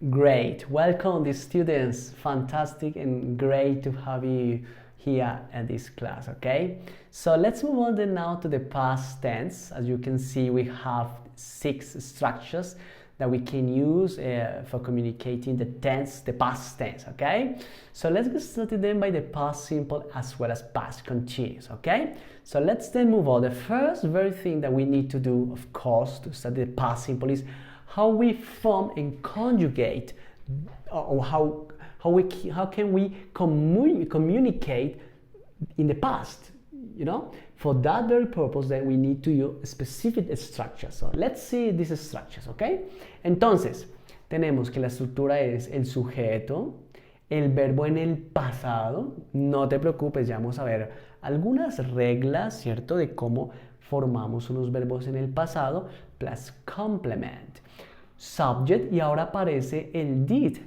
Great. Welcome, the students. Fantastic and great to have you here at this class, okay? So let's move on then now to the past tense. As you can see, we have 6 structures that we can use for communicating the past tense, okay? So let's get started then by the past simple as well as past continuous, okay? So let's then move on. The first very thing that we need to do, of course, to study the past simple is how we form and conjugate, or how can we communicate in the past, you know? For that very purpose, then we need to use specific structures. So let's see these structures, okay? Entonces, tenemos que la estructura es el sujeto, el verbo en el pasado. No te preocupes, ya vamos a ver algunas reglas, ¿cierto? De cómo formamos unos verbos en el pasado, plus complement. Subject, y ahora aparece el did.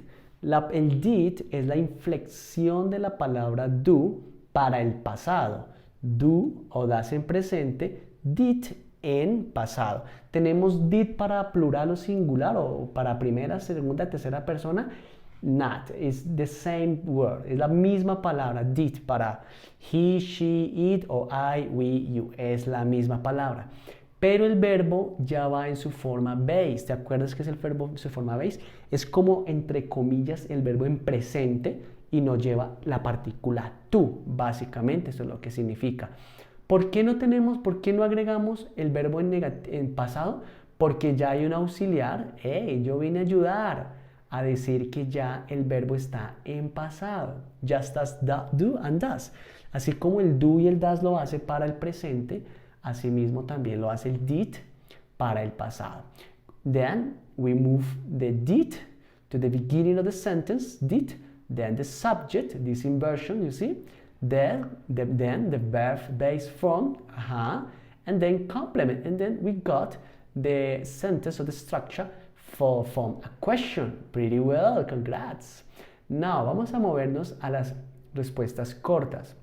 El did es la inflexión de la palabra do para el pasado. Do o das en presente, did en pasado. Tenemos did para plural o singular o para primera, segunda, tercera persona. Not, is the same word, es la misma palabra. Did para he, she, it o I, we, you, es la misma palabra. Pero el verbo ya va en su forma base. ¿Te acuerdas qué es el verbo en su forma base? Es como, entre comillas, el verbo en presente y no lleva la partícula to. Básicamente, eso es lo que significa. ¿Por qué no agregamos el verbo en pasado? Porque ya hay un auxiliar. Hey, yo vine a ayudar a decir que ya el verbo está en pasado. Just as do and does. Así como el do y el does lo hace para el presente, asimismo también lo hace el did para el pasado. Then we move the did to the beginning of the sentence, did, then the subject, this inversion, you see, then the verb base form, and then complement, and then we got the sentence or the structure form a question. Pretty well, congrats. Now vamos a movernos a las respuestas cortas.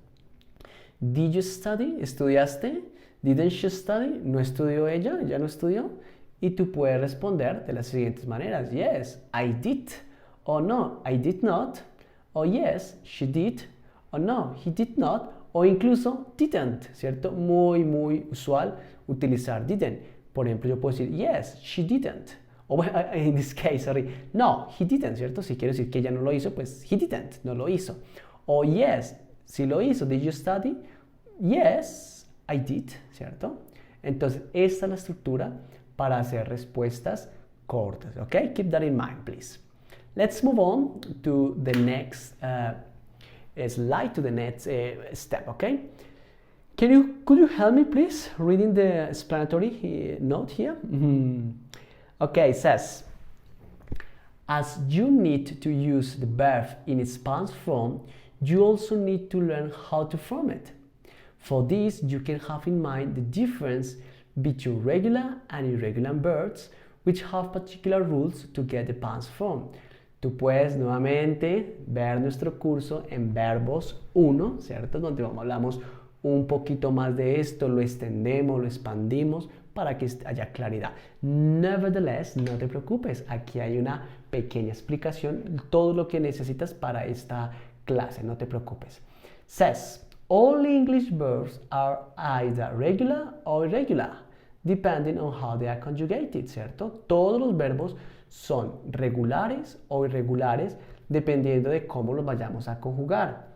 Did you study? ¿Estudiaste? Didn't she study? ¿No estudió ella? ¿Ya no estudió? Y tú puedes responder de las siguientes maneras. Yes, I did. O no, I did not. O yes, she did. O no, he did not. O incluso didn't, ¿cierto? Muy, muy usual utilizar didn't. Por ejemplo, yo puedo decir, yes, she didn't. O in this case, sorry, no, he didn't, ¿cierto? Si quiero decir que ella no lo hizo, pues he didn't, no lo hizo. O yes, si lo hizo, did you study? Yes, I did, ¿cierto? Entonces, esta es la estructura para hacer respuestas cortas, ¿ok? Keep that in mind, please. Let's move on to the next slide, to the next step, ¿ok? Could you help me, please, reading the explanatory note here? Okay, it says, as you need to use the verb in its past form, you also need to learn how to form it. For this, you can have in mind the difference between regular and irregular verbs, which have particular rules to get the past form. Tú puedes nuevamente ver nuestro curso en Verbos 1, ¿cierto? Donde hablamos un poquito más de esto, lo extendemos, lo expandimos para que haya claridad. Nevertheless, no te preocupes, aquí hay una pequeña explicación, todo lo que necesitas para esta clase, no te preocupes. Says, all English verbs are either regular or irregular, depending on how they are conjugated, ¿cierto? Todos los verbos son regulares o irregulares, dependiendo de cómo los vayamos a conjugar.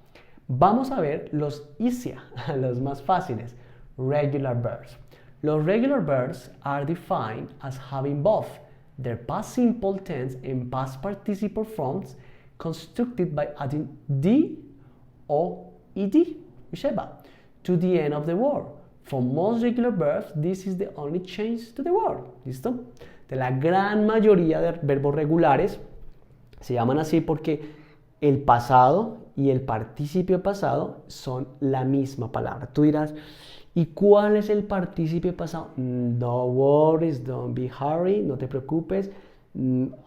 Vamos a ver los easier, los más fáciles, regular verbs. Los regular verbs are defined as having both their past simple tense and past participle forms constructed by adding d or ed, whichever, to the end of the word. For most regular verbs, this is the only change to the word. ¿Listo? De la gran mayoría de verbos regulares se llaman así porque el pasado y el participio pasado son la misma palabra. Tú dirás, ¿y cuál es el participio pasado? No worries, don't be hurry, no te preocupes.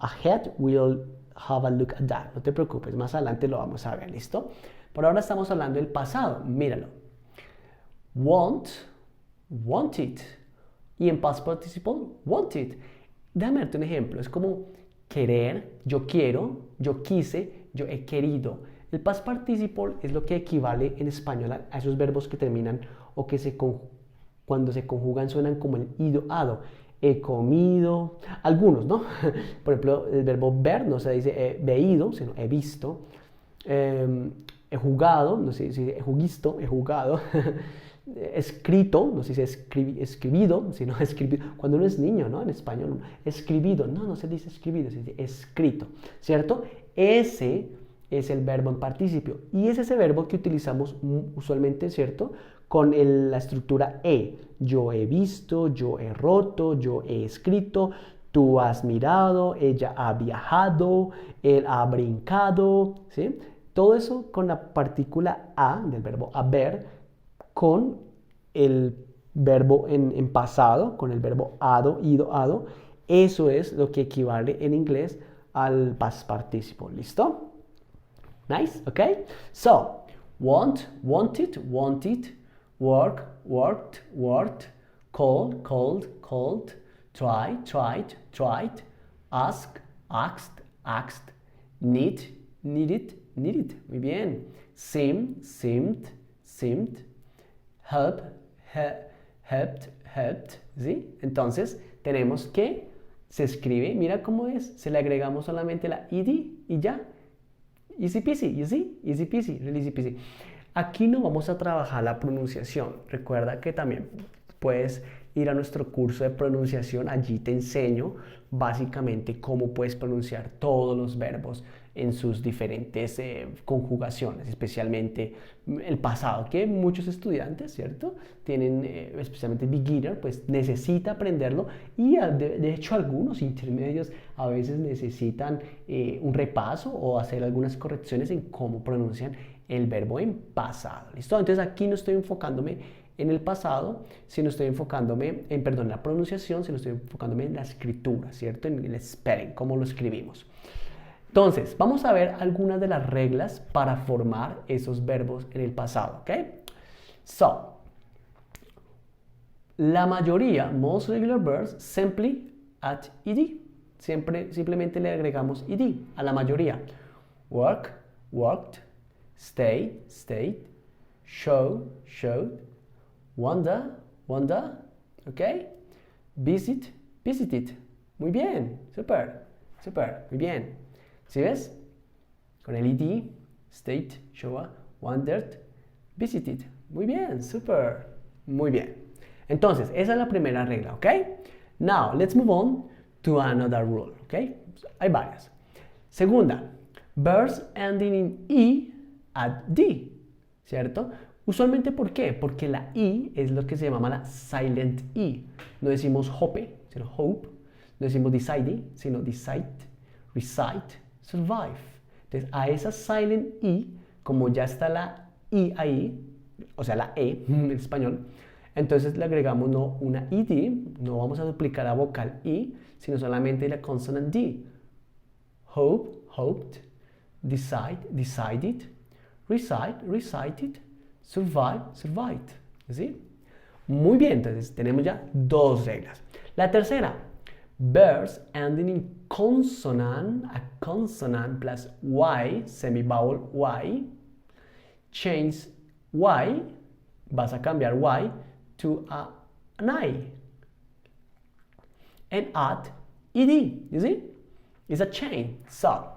Ahead we'll have a look at that. No te preocupes, más adelante lo vamos a ver, ¿listo? Por ahora estamos hablando del pasado, míralo. Want, wanted. Y en past participle, wanted. Déjame darte un ejemplo. Es como querer, yo quiero, yo quise, yo he querido. El past participle es lo que equivale en español a esos verbos que terminan o que cuando se conjugan suenan como el ido, ado. He comido, algunos, ¿no? Por ejemplo, el verbo ver no se dice he veído, sino he visto. He jugado, no se dice he jugisto, he jugado. Escrito, no se dice escribido, sino escribido. Cuando uno es niño, ¿no? En español, escribido, no se dice escribido, se dice escrito, ¿cierto? Ese es el verbo en participio y es ese verbo que utilizamos usualmente, ¿cierto? Con la estructura E. Yo he visto, yo he roto, yo he escrito, tú has mirado, ella ha viajado, él ha brincado, ¿sí? Todo eso con la partícula A del verbo haber, con el verbo en pasado, con el verbo ado, ido, ado. Eso es lo que equivale en inglés al past participle. ¿Listo? Nice, okay? So, want, wanted, wanted, work, worked, worked, called, called, called, try, tried, tried, ask, asked, asked, need, needed, needed. Muy bien. Seem, seemed, seemed, help, helped, helped, ¿sí? Entonces, tenemos que se escribe, mira cómo es, se le agregamos solamente la ed y ya. Easy peasy, you see? Easy peasy, really easy peasy. Aquí no vamos a trabajar la pronunciación. Recuerda que también puedes ir a nuestro curso de pronunciación. Allí te enseño básicamente cómo puedes pronunciar todos los verbos en sus diferentes conjugaciones, especialmente el pasado, que muchos estudiantes, ¿cierto? Tienen, especialmente beginner, pues necesita aprenderlo y de hecho algunos intermedios a veces necesitan un repaso o hacer algunas correcciones en cómo pronuncian el verbo en pasado, ¿listo? Entonces aquí no estoy enfocándome en el pasado, sino estoy enfocándome en, perdón, la pronunciación, sino estoy enfocándome en la escritura, ¿cierto? En el spelling, cómo lo escribimos. Entonces, vamos a ver algunas de las reglas para formar esos verbos en el pasado, ¿ok? So, la mayoría, most regular verbs, simply add ed. Simplemente le agregamos ed a la mayoría. Work, worked, stay, stayed, show, showed, wonder, wonder, ¿ok? Visit, visited. Muy bien, super, super, muy bien. ¿Sí ves? Con el ed, state, show, wondered, visited. Muy bien, super, muy bien. Entonces, esa es la primera regla, ¿ok? Now, let's move on to another rule, ¿ok? Hay varias. Segunda, verbs ending in e add d, ¿cierto? Usualmente, ¿por qué? Porque la i es lo que se llama la silent e. No decimos hope, sino hope. No decimos decide, sino decide, recite, survive. Entonces, a esa silent e, como ya está la i ahí, o sea, la e en español, entonces le agregamos no una ed, no vamos a duplicar la vocal i, sino solamente la consonant d. Hope, hoped, decide, decided, recite, recited, survive, survived. ¿Sí? Muy bien, entonces tenemos ya dos reglas. La tercera, verbs ending in consonant, a consonant plus y, semivowel y, change y, vas a cambiar y to an I, and add ed, you see? It's a chain. So,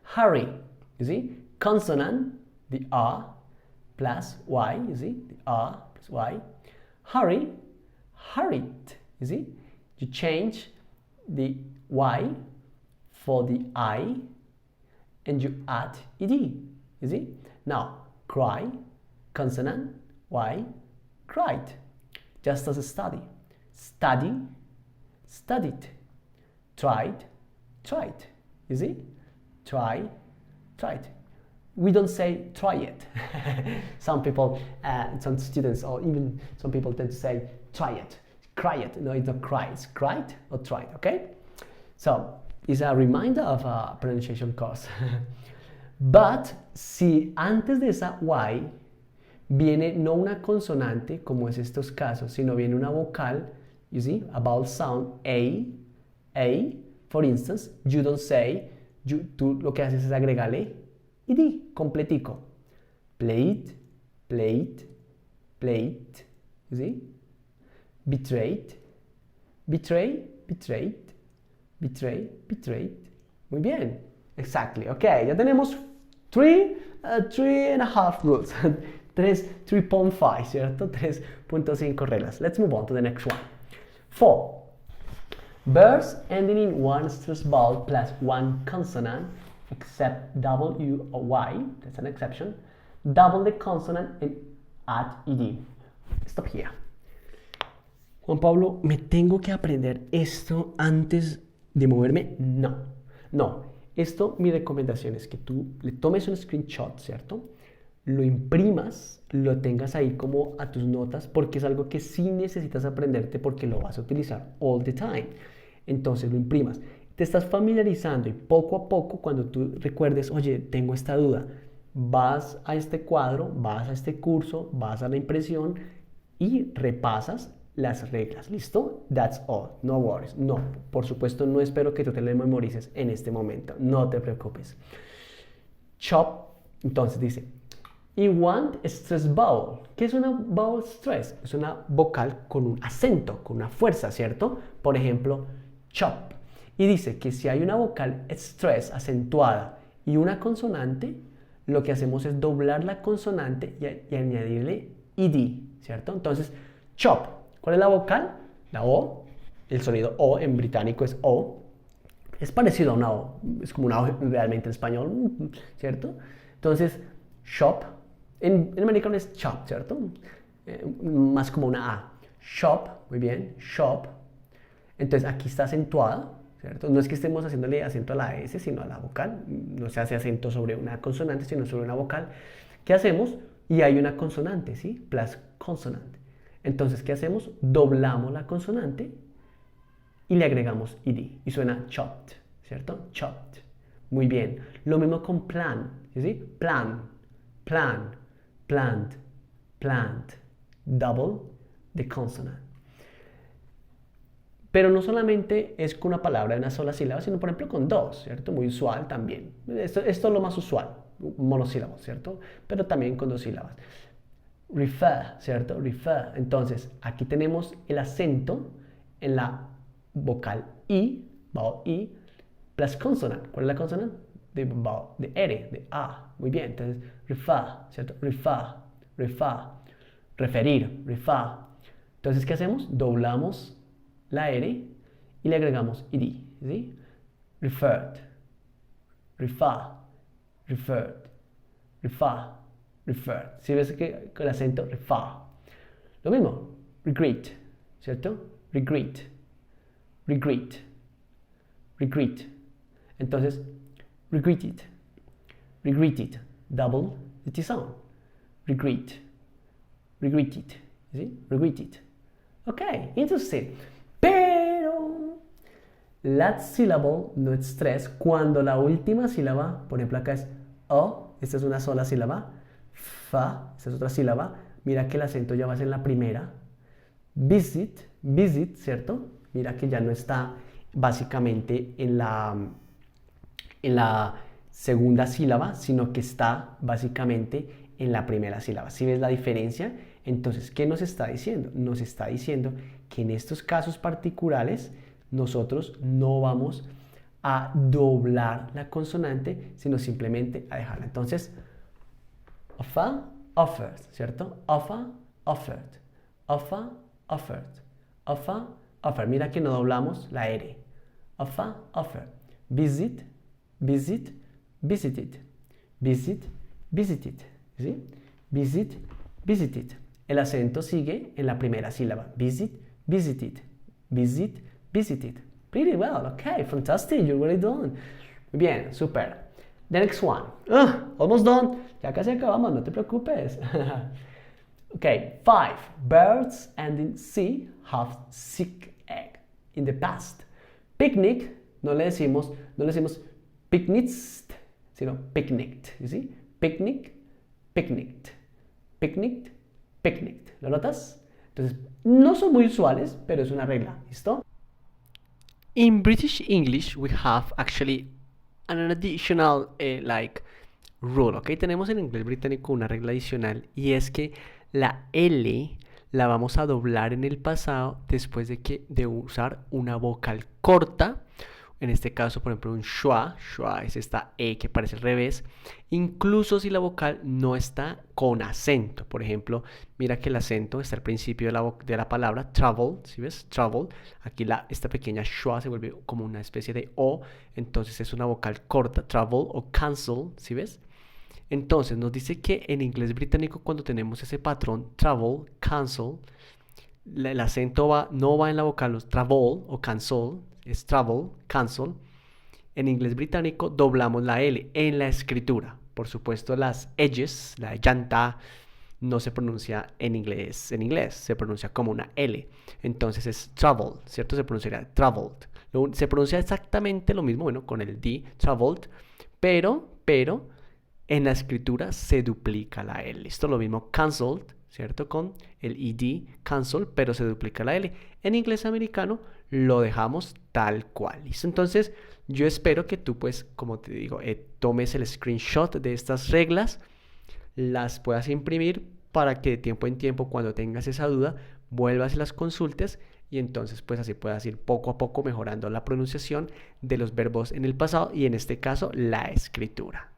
hurry, you see? Consonant, the R, plus y, you see? The R plus y. Hurry, hurried, you see? You change the y for the I and you add ed, you see? Now, cry, consonant, y, cried. Just as a study. Study, studied. Tried, tried. You see? Try, tried. We don't say try it. Some people, some students, or even some people tend to say try it, cry it. No, it's not cry, it's cried or tried, okay? So, it's a reminder of a pronunciation course. But, si antes de esa Y viene no una consonante, como es estos casos, sino viene una vocal, you see, a vowel sound, A, For instance, you don't say, tú lo que haces es agregarle ed, completico. Plate, plate, plate. You see? Betrayed, betray, betrayed, betray, betrayed. Muy bien. Exactly. Ok, ya tenemos 3.5 rules. 3.5, ¿cierto? 3.5 reglas. Let's move on to the next one. 4. Verbs ending in one stress vowel plus one consonant, except W or Y, that's an exception. Double the consonant and add ed. Stop here. Juan Pablo, ¿me tengo que aprender esto antes de moverme? No, no. Esto, mi recomendación es que tú le tomes un screenshot, ¿cierto? Lo imprimas, lo tengas ahí como a tus notas, porque es algo que sí necesitas aprenderte porque lo vas a utilizar all the time. Entonces lo imprimas. Te estás familiarizando y poco a poco, cuando tú recuerdes, oye, tengo esta duda, vas a este cuadro, vas a este curso, vas a la impresión y repasas las reglas. ¿Listo? That's all. No worries. No, por supuesto, no espero que tú te lo memorices en este momento. No te preocupes. Chop. Entonces dice, y want stress vowel. ¿Qué es una vowel stress? Es una vocal con un acento, con una fuerza, ¿cierto? Por ejemplo, chop. Y dice que si hay una vocal stress acentuada y una consonante, lo que hacemos es doblar la consonante y añadirle ed, ¿cierto? Entonces, chop. ¿Cuál es la vocal? La O. El sonido O en británico es O. Es parecido a una O. Es como una O realmente en español, ¿cierto? Entonces, shop. En americano es chop, ¿cierto? Más como una A. Shop, muy bien. Shop. Entonces, aquí está acentuada, ¿cierto? No es que estemos haciéndole acento a la S, sino a la vocal. No se hace acento sobre una consonante, sino sobre una vocal. ¿Qué hacemos? Y hay una consonante, ¿sí? Plus consonante. Entonces, ¿qué hacemos? Doblamos la consonante y le agregamos ed. Y suena chopped, ¿cierto? Chopped. Muy bien. Lo mismo con plan, ¿sí? Plan, plan, plant, plant. Double the consonant. Pero no solamente es con una palabra de una sola sílaba, sino por ejemplo con dos, ¿cierto? Muy usual también. Esto es lo más usual, monosílabos, ¿cierto? Pero también con dos sílabas. Refer, ¿cierto? Refer. Entonces, aquí tenemos el acento en la vocal I, vowel I, plus consonant. ¿Cuál es la consonant? De vowel, de R, de A. Muy bien, entonces, refer, ¿cierto? Refer, refer, referir, refer. Entonces, ¿qué hacemos? Doblamos la R y le agregamos ed, ¿sí? Referred, refer, referred, refer. Refer. Si ves que con el acento refer. Lo mismo, regret, ¿cierto? Regret, regret, regret. Entonces, regretted, regretted, double the T sound. Regret, regretted, ¿sí? Regretted. Ok, interesting. Pero la sílaba no es stress cuando la última sílaba, por ejemplo acá es O, esta es una sola sílaba. Fa, esta es otra sílaba. Mira que el acento ya va a ser en la primera. Visit, visit, ¿cierto? Mira que ya no está básicamente en la segunda sílaba, sino que está básicamente en la primera sílaba. ¿Sí ves la diferencia? Entonces, ¿qué nos está diciendo? Nos está diciendo que en estos casos particulares nosotros no vamos a doblar la consonante, sino simplemente a dejarla. Entonces, offer, offered, ¿cierto? Offer, offered, offer, offered, offer, offered. Mira que no doblamos la R. Offer, offered. Visit, visit, visited. Visit, visited. ¿Sí? Visit, visited. El acento sigue en la primera sílaba. Visit, visited. Visit, visited. Pretty well. Okay, fantastic. You're really done. Muy bien, super. The next one. Almost done. Ya casi acabamos, no te preocupes. Okay, 5. Birds ending C have sick egg in the past. Picnic, no le decimos picnics, sino picnicked. You see? Picnic, picnicked. Picnicked, picnicked. ¿Lo notas? Entonces, no son muy usuales, pero es una regla. ¿Listo? In British English, we have actually an additional rule, ¿ok? Tenemos en inglés británico una regla adicional y es que la L la vamos a doblar en el pasado después de usar una vocal corta. En este caso, por ejemplo, un schwa. Schwa es esta E que parece al revés. Incluso si la vocal no está con acento. Por ejemplo, mira que el acento está al principio de la palabra travel. ¿Sí ves? Travel. Aquí esta pequeña schwa se vuelve como una especie de O. Entonces es una vocal corta. Travel o cancel. ¿Sí ves? Entonces nos dice que en inglés británico cuando tenemos ese patrón travel, cancel, el acento no va en la vocal travel o cancel, es travel, cancel. En inglés británico doblamos la L en la escritura. Por supuesto las edges, la llanta, no se pronuncia en inglés, se pronuncia como una L. Entonces es travel, ¿cierto? Se pronunciaría traveled. Se pronuncia exactamente lo mismo, bueno, con el D, traveled, pero en la escritura se duplica la L. Esto es lo mismo cancelled, ¿cierto? Con el ed, cancel, pero se duplica la L. En inglés americano lo dejamos tal cual. ¿Listo? Entonces, yo espero que tú, pues, como te digo, tomes el screenshot de estas reglas, las puedas imprimir para que de tiempo en tiempo, cuando tengas esa duda, vuelvas y las consultes y entonces pues así puedas ir poco a poco mejorando la pronunciación de los verbos en el pasado y en este caso la escritura.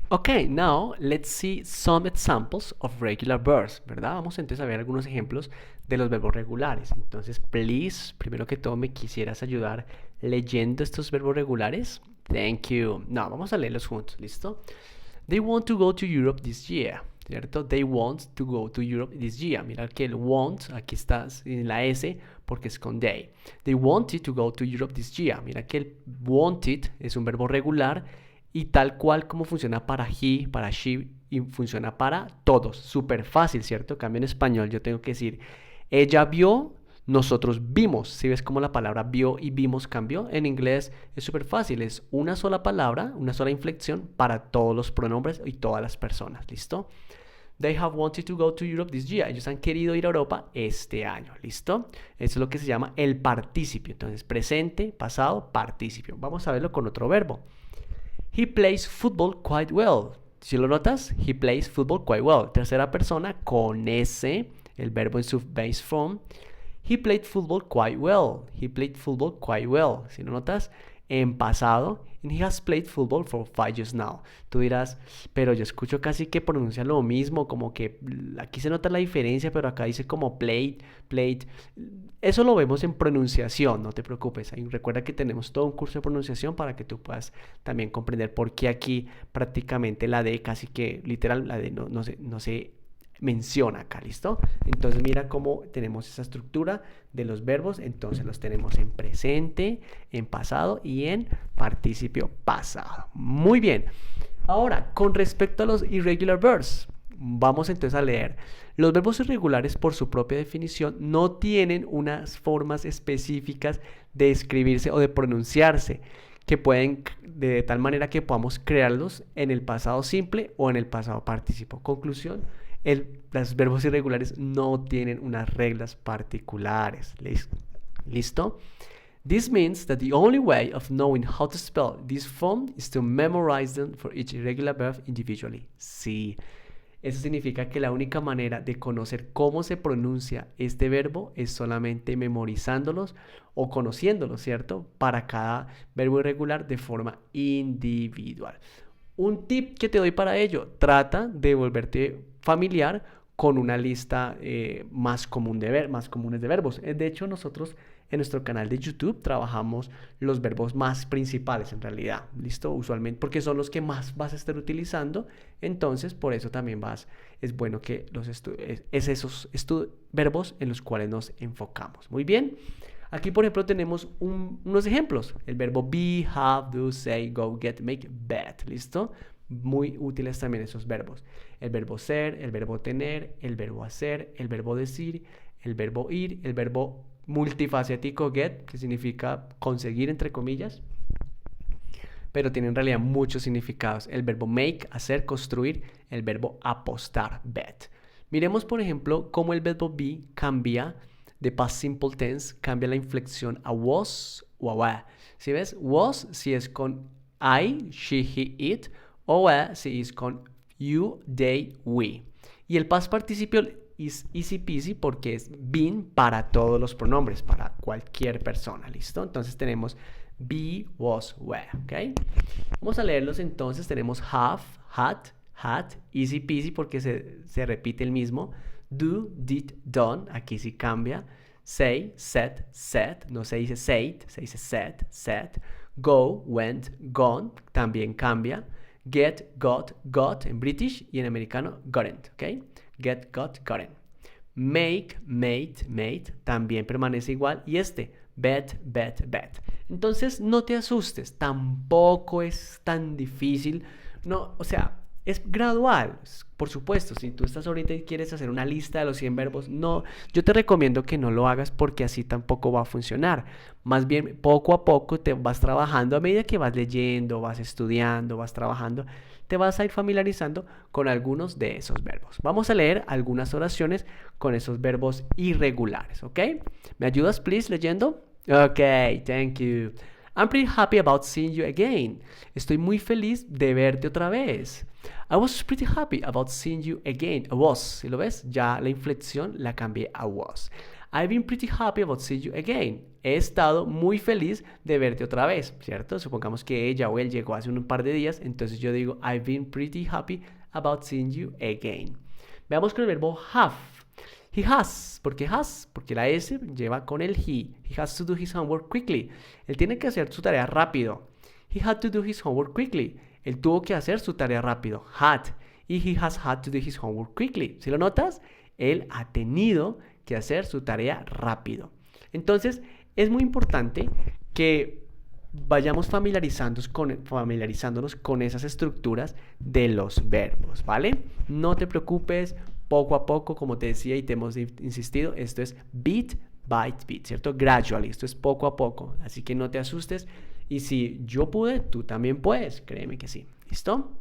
Okay, now let's see some examples of regular verbs, ¿verdad? Vamos entonces a ver algunos ejemplos de los verbos regulares. Entonces, please, primero que todo, ¿me quisieras ayudar leyendo estos verbos regulares? Thank you. No, vamos a leerlos juntos, ¿listo? They want to go to Europe this year, ¿cierto? They want to go to Europe this year. Mira que el want, aquí está en la S porque es con they. They wanted to go to Europe this year. Mira que el wanted es un verbo regular y tal cual como funciona para he, para she y funciona para todos. Súper fácil, ¿cierto? En cambio en español yo tengo que decir, ella vio, nosotros vimos. ¿Sí ves cómo la palabra vio y vimos cambió? En inglés es súper fácil, es una sola palabra, una sola inflexión para todos los pronombres y todas las personas, ¿listo? They have wanted to go to Europe this year. Ellos han querido ir a Europa este año, ¿listo? Eso es lo que se llama el participio. Entonces, presente, pasado, participio. Vamos a verlo con otro verbo. He plays football quite well. Si lo notas, he plays football quite well. Tercera persona con S, el verbo en su base form. He played football quite well. He played football quite well. Si lo notas, en pasado. And he has played football for 5 years now. Tú dirás, pero yo escucho casi que pronuncia lo mismo, como que aquí se nota la diferencia, pero acá dice como played. Eso lo vemos en pronunciación, no te preocupes. Recuerda que tenemos todo un curso de pronunciación para que tú puedas también comprender por qué aquí prácticamente la D, casi que literal, la D no se menciona acá, ¿listo? Entonces mira cómo tenemos esa estructura de los verbos, entonces los tenemos en presente, en pasado y en participio pasado. Muy bien. Ahora, con respecto a los irregular verbs, vamos entonces a leer. Los verbos irregulares, por su propia definición, no tienen unas formas específicas de escribirse o de pronunciarse que pueden, de tal manera que podamos crearlos en el pasado simple o en el pasado participo. Conclusión, los verbos irregulares no tienen unas reglas particulares. ¿Listo? This means that the only way of knowing how to spell this form is to memorize them for each irregular verb individually. Sí. Eso significa que la única manera de conocer cómo se pronuncia este verbo es solamente memorizándolos o conociéndolos, ¿cierto? Para cada verbo irregular de forma individual. Un tip que te doy para ello, trata de volverte familiar con una lista más comunes de verbos. De hecho, nosotros en nuestro canal de YouTube trabajamos los verbos más principales en realidad, ¿listo? Usualmente porque son los que más vas a estar utilizando, entonces por eso también es bueno que esos verbos en los cuales nos enfocamos. Muy bien. Aquí, por ejemplo, tenemos unos ejemplos. El verbo be, have, do, say, go, get, make, bet. ¿Listo? Muy útiles también esos verbos. El verbo ser, el verbo tener, el verbo hacer, el verbo decir, el verbo ir, el verbo multifacético get, que significa conseguir, entre comillas, pero tiene en realidad muchos significados. El verbo make, hacer, construir, el verbo apostar, bet. Miremos, por ejemplo, cómo el verbo be cambia de past simple tense cambia la inflexión a was o a were. ¿Sí ves? Was si es con I, she, he, it, o were si es con you, they, we. Y el past participle is easy peasy porque es been para todos los pronombres, para cualquier persona, ¿listo? Entonces tenemos be, was, were, ¿ok? Vamos a leerlos entonces. Tenemos have, had, easy peasy porque se repite el mismo. Do, did, done, aquí sí cambia. Say, said, no se dice said, se dice said. Go, went, gone, también cambia. Get, got en British y en americano gotten, ¿ok? Get, got, gotten. Make, made, también permanece igual. Y bet. Entonces no te asustes, tampoco es tan difícil. No, o sea, es gradual. Por supuesto, si tú estás ahorita y quieres hacer una lista de los 100 verbos, no, yo te recomiendo que no lo hagas porque así tampoco va a funcionar. Más bien, poco a poco te vas trabajando a medida que vas leyendo, vas estudiando, vas trabajando, te vas a ir familiarizando con algunos de esos verbos. Vamos a leer algunas oraciones con esos verbos irregulares, ¿ok? ¿Me ayudas, please, leyendo? Ok, thank you. I'm pretty happy about seeing you again. Estoy muy feliz de verte otra vez. I was pretty happy about seeing you again. I was, ¿sí lo ves? Ya la inflexión la cambié a was. I've been pretty happy about seeing you again. He estado muy feliz de verte otra vez, ¿cierto? Supongamos que ella o él llegó hace un par de días, entonces yo digo I've been pretty happy about seeing you again. Veamos con el verbo have. He has, ¿por qué has? Porque la S lleva con el he. He has to do his homework quickly. Él tiene que hacer su tarea rápido. He had to do his homework quickly. Él tuvo que hacer su tarea rápido. Had. Y he has had to do his homework quickly. ¿Sí lo notas? Él ha tenido que hacer su tarea rápido. Entonces, es muy importante que vayamos familiarizándonos con esas estructuras de los verbos, ¿vale? No te preocupes, poco a poco, como te decía y te hemos insistido, esto es bit by bit, ¿cierto? Gradually, esto es poco a poco, así que no te asustes y si yo pude, tú también puedes, créeme que sí, ¿listo?